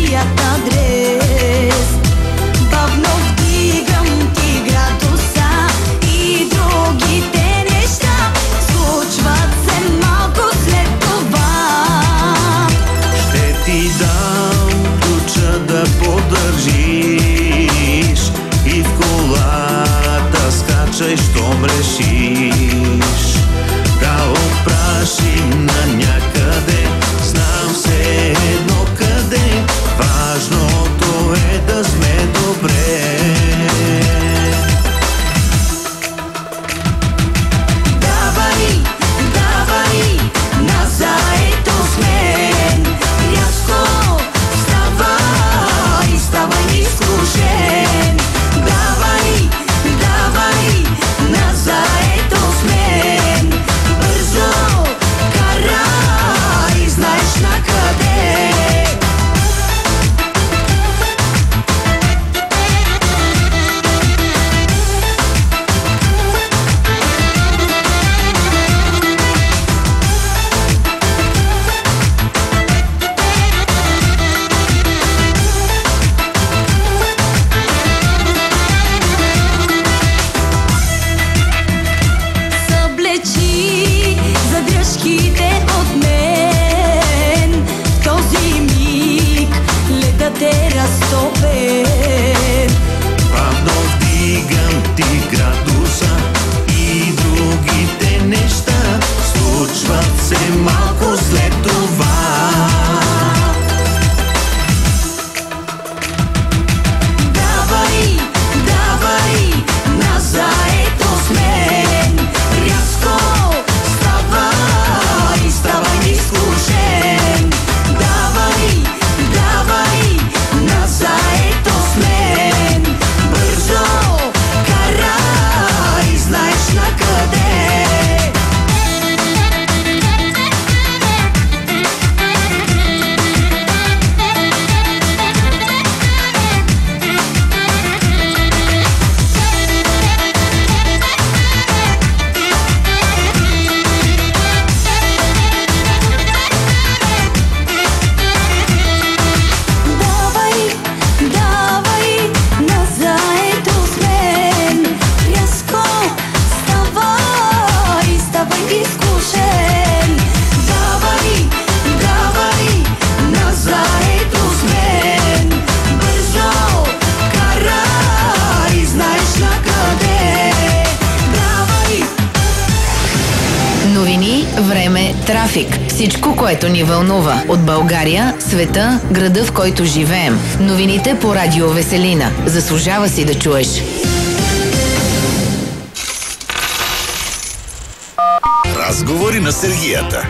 твоят адрес. Бавно вдигам ти градуса и другите неща случват се малко след това. Ще ти дам ключа да поддържиш и в колата скачай, щом решиш да опрашим на някъде. Знам все едно къде, важното е да сме добре. Давай, давай, назаето с мен. Рязко вставай, ставай изкушен. Давай, давай, назаето с мен. Бързо карай, знаеш на къде. Съблечи задръжките от мен. В този миг ледът е разтопен. Бавно вдигам ти градуса и другите неща случват се малко след това. Давай, давай, назаето с мен. Рязко вставай, ставай изкушен. Давай, давай, назаето с мен. Бързо карай, знаеш на къде. Давай, давай, назаето с мен. Рязко вставай, ставай изкушен. Давай, давай, назаето с мен. Бързо карай, знаеш на къде. Давай. Новини, време, трафик. Всичко, което ни вълнува. От България, света, града, в който живеем. Новините по Радио Веселина. Заслужава си да чуеш. Разговори на Сергията.